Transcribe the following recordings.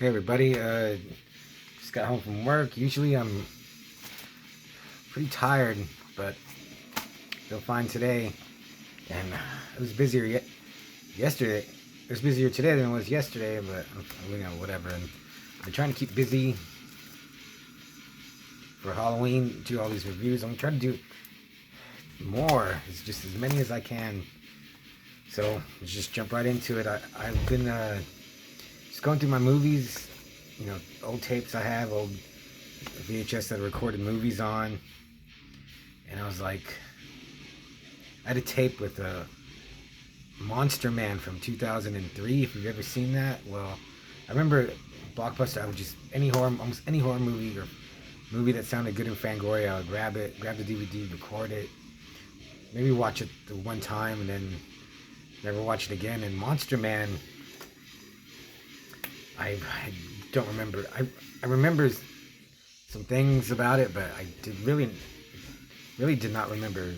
Hey everybody, just got home from work. Usually I'm pretty tired, but feel fine today. And it was busier yesterday. It was busier today than it was yesterday, but whatever. And I've been trying to keep busy for Halloween, do all these reviews. I'm trying to do more. It's just as many as I can. So let's just jump right into it. I've been just going through my movies, old tapes I have, old VHS that I recorded movies on. And I was like, I had a tape with a Monster Man from 2003. If you've ever seen that, well, I remember Blockbuster. I would just almost any horror movie or movie that sounded good in Fangoria, I would grab the DVD, record it, maybe watch it the one time, and then never watch it again. And Monster Man, I don't remember. I remember some things about it, but I really did not remember,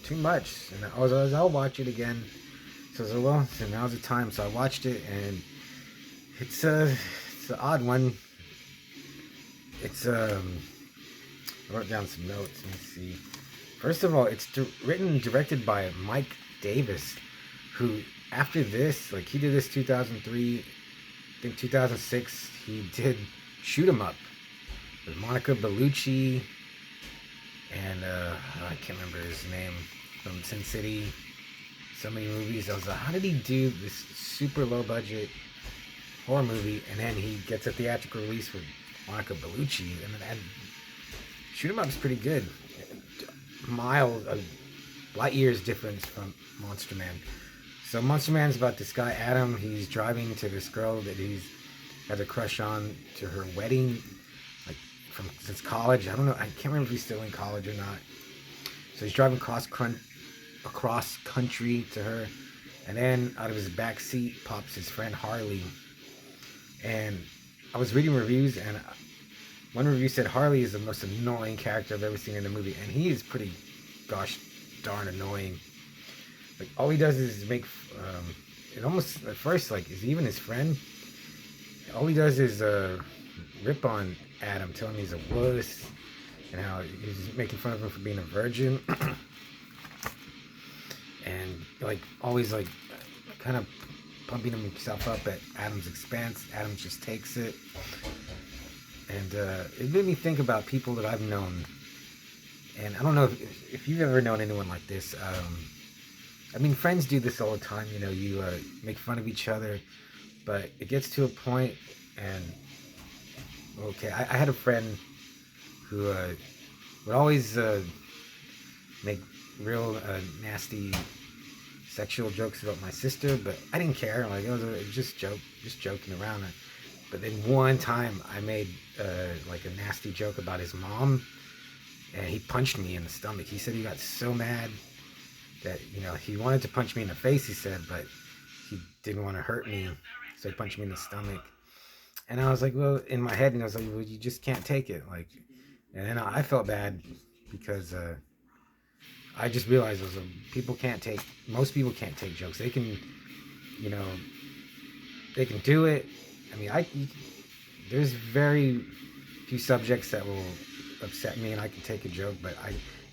too much. And I'll watch it again. So I was like, well, so now's the time. So I watched it, and it's an odd one. I wrote down some notes. Let me see. First of all, it's written and directed by Mike Davis, who after this, like he did this 2003, I think 2006, he did Shoot 'Em Up with Monica Bellucci and I can't remember his name, from Sin City. So many movies. I was like, how did he do this super low budget horror movie and then he gets a theatrical release with Monica Bellucci, and then Shoot 'Em Up is pretty good. Light years difference from Monster Man. So Monster Man's about this guy Adam. He's driving to this girl that he's had a crush on to her wedding, like since college. I don't know. I can't remember if he's still in college or not. So he's driving across country to her, and then out of his back seat pops his friend Harley. And I was reading reviews, and one review said Harley is the most annoying character I've ever seen in a movie, and he is pretty gosh darn annoying. Like all he does is make it almost at first like is he even his friend? All he does is rip on Adam, telling him he's a wuss and how he's making fun of him for being a virgin. And like always like kind of pumping himself up at Adam's expense. Adam just takes it. And it made me think about people that I've known. And I don't know if you've ever known anyone like this. I mean, friends do this all the time. You make fun of each other. But it gets to a point, and okay, I had a friend who would always make real nasty sexual jokes about my sister, but I didn't care. Like it was just joking around. But then one time I made like a nasty joke about his mom, and he punched me in the stomach. He said he got so mad that he wanted to punch me in the face, he said, but he didn't want to hurt me, so he punched me in the stomach. And I was like, well, in my head, and I was like, well, you just can't take it, like. And then I felt bad because I just realized most people can't take jokes. They can, they can do it. I mean, there's very few subjects that will upset me, and I can take a joke. But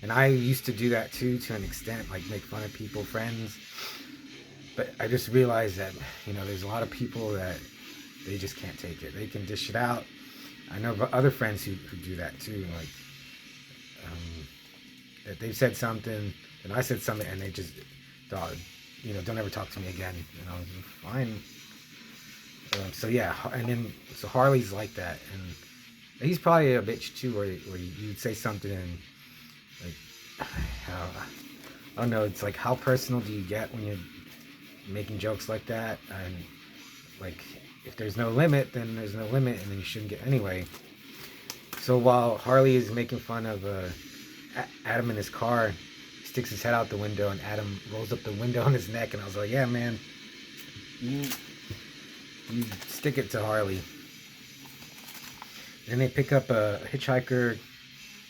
I used to do that too, to an extent, like make fun of people, friends. But I just realized that there's a lot of people that they just can't take it. They can dish it out. I know other friends who do that too, like that they've said something, and I said something, and they just don't ever talk to me again. Fine. So yeah, and then so Harley's like that, and he's probably a bitch too, where you'd say something and like I don't know. It's like, how personal do you get when you're making jokes like that? And like, if there's no limit, then there's no limit, and then you shouldn't get anyway. So while Harley is making fun of Adam in his car, he sticks his head out the window, and Adam rolls up the window on his neck, and I was like, yeah, man, you stick it to Harley. Then they pick up a hitchhiker,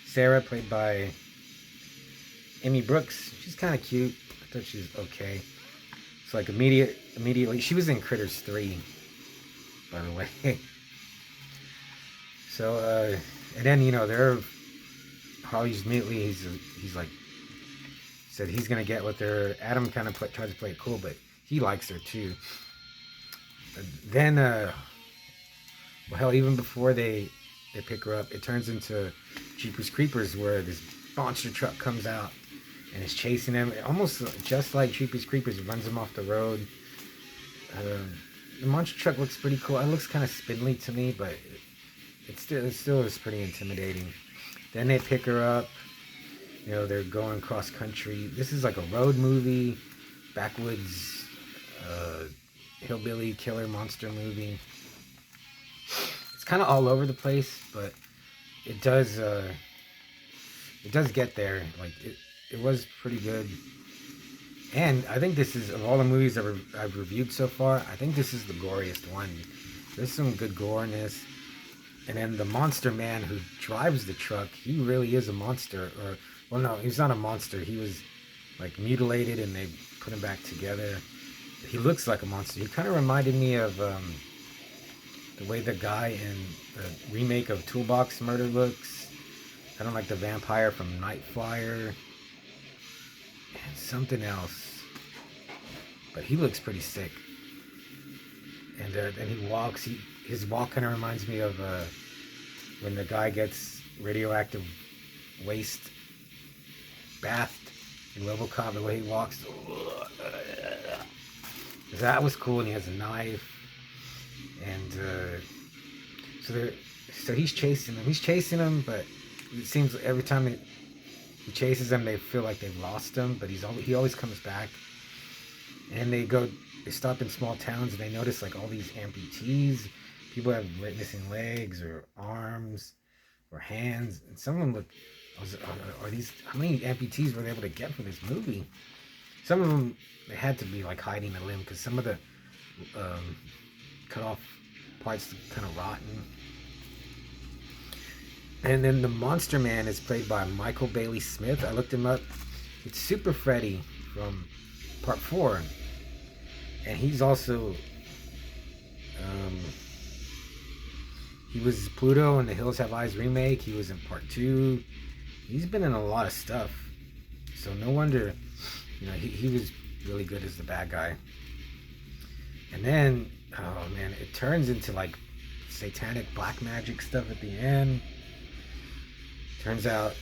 Sarah, played by Amy Brooks. She's kind of cute. I thought she was okay. So like immediately, she was in Critters 3. by the way. So, and then, they're, Harley's immediately, he's like, said he's going to get with her. Adam kind of tries to play it cool, but he likes her too. Then, well, hell, even before they pick her up, it turns into Jeepers Creepers, where this monster truck comes out and is chasing him, almost just like Jeepers Creepers. It runs him off the road. The monster truck looks pretty cool. It looks kind of spindly to me, but it still is pretty intimidating. Then they pick her up. They're going cross country. This is like a road movie, backwoods, hillbilly killer monster movie. It's kind of all over the place, but it does get there. Like it was pretty good. And I think this is, of all the movies that I've reviewed so far, I think this is the goriest one. There's some good gore in this. And then the monster man who drives the truck, he really is a monster. Or, well, no, he's not a monster. He was like mutilated and they put him back together. He looks like a monster. He kind of reminded me of the way the guy in the remake of Toolbox Murder looks. Kind of like the vampire from Night Flyer. And something else. But he looks pretty sick. And then he walks. His walk kind of reminds me of when the guy gets radioactive waste bathed in RoboCop, the way he walks. That was cool, and he has a knife. And so he's chasing him. He's chasing him, but it seems every time he chases them, they feel like they've lost him. But he always comes back. And they stop in small towns, and they notice like all these amputees. People have missing legs or arms or hands, and some of them look. Are these? How many amputees were they able to get for this movie? Some of them, they had to be like hiding a limb, because some of the cut off parts are kind of rotten. And then the Monster Man is played by Michael Bailey Smith. I looked him up. It's Super Freddy from Part 4, and he's also. He was Pluto in the Hills Have Eyes remake. He was in Part 2. He's been in a lot of stuff. So no wonder, he was really good as the bad guy. And then, oh man, it turns into like satanic black magic stuff at the end. Turns out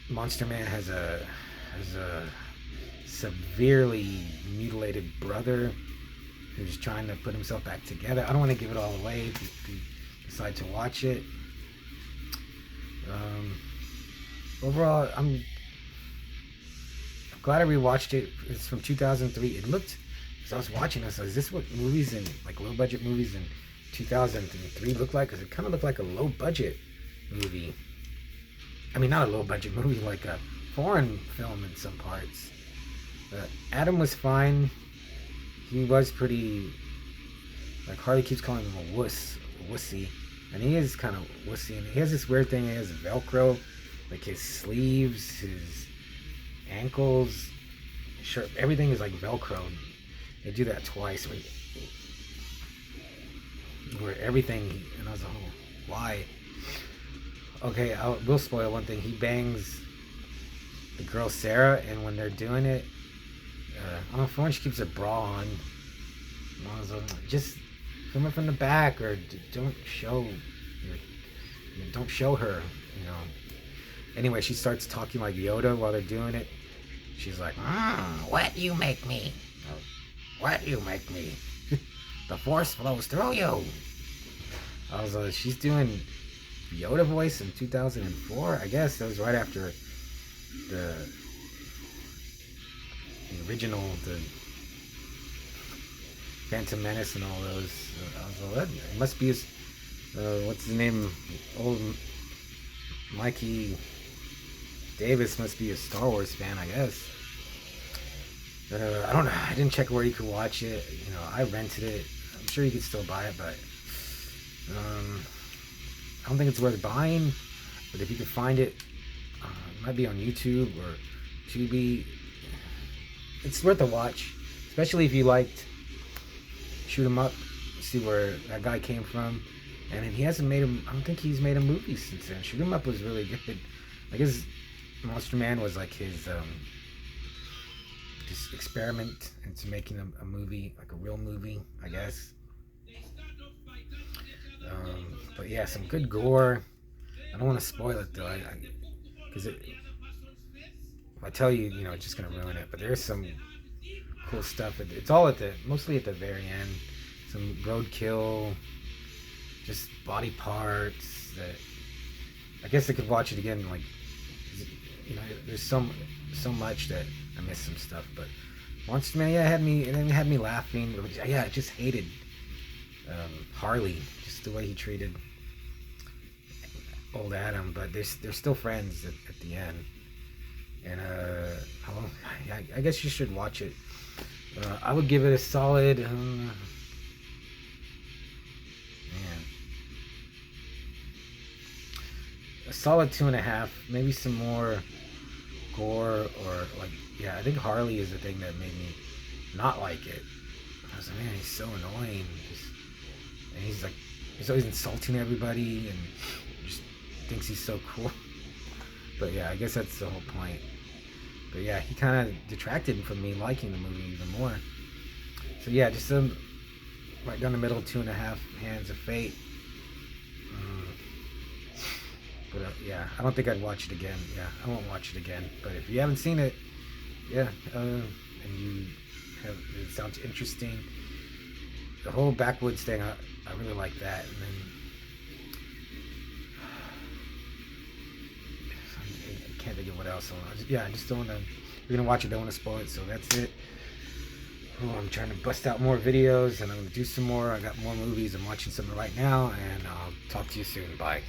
Monster Man has a severely mutilated brother who's trying to put himself back together. I don't want to give it all away if you decide to watch it. Overall, I'm glad I rewatched it. It's from 2003. It looked, as I was watching this, is this what movies and like low budget movies in 2003 look like? Because it kind of looked like a low budget movie. I mean, not a low budget movie, like a foreign film in some parts. Adam was fine. He was pretty, like Harley keeps calling him a wussy, and he is kind of wussy. And he has this weird thing. He has Velcro, like his sleeves, his ankles, shirt, everything is like Velcro. They do that twice, where everything, and I was like, oh, why? Okay, we'll spoil one thing. He bangs the girl Sarah, and when they're doing it, I don't know, for one, she keeps her bra on. And I was like, just film it from the back, or don't show her, Anyway, she starts talking like Yoda while they're doing it. She's like, what you make me? What you make me? The force flows through you. I was like, she's doing Yoda voice in 2004. I guess that was right after the original, the Phantom Menace and all those. I was like, it must be his, what's his name? Old Mikey Davis must be a Star Wars fan, I guess. I don't know. I didn't check where you could watch it. I rented it. I'm sure you could still buy it, but I don't think it's worth buying. But if you can find it, it might be on YouTube or Tubi. It's worth a watch, especially if you liked shoot 'em up. see where that guy came from. And then he hasn't made him. I don't think he's made a movie since then. Shoot 'Em Up was really good. I guess Monster Man was like his just experiment into making a movie, like a real movie, I guess. But yeah, some good gore. I don't want to spoil it though, because if I tell you, it's just gonna ruin it. But there's some cool stuff. It's all mostly at the very end. Some roadkill, just body parts that I guess I could watch it again. Like, there's so much that I missed some stuff. But Monster Man, yeah, it had me laughing. Yeah, I just hated Harley, just the way he treated old Adam. But they're still friends at the end. And I guess you should watch it. I would give it a solid. Man, a solid 2.5. Maybe some more gore or like, yeah. I think Harley is the thing that made me not like it. I was like, man, he's so annoying. And he's always insulting everybody and just thinks he's so cool. But yeah, I guess that's the whole point. But yeah, he kind of detracted from me liking the movie even more. So yeah, just right down the middle, 2.5 Hands of Fate. But yeah, I don't think I'd watch it again. Yeah, I won't watch it again. But if you haven't seen it, yeah, and it sounds interesting. The whole backwoods thing, I really like that. And then I can't think of what else. I just don't want to. You're gonna watch it, don't want to spoil it. So that's it. Oh, I'm trying to bust out more videos, and I'm gonna do some more. I got more movies. I'm watching some right now, and I'll talk to you soon. Bye.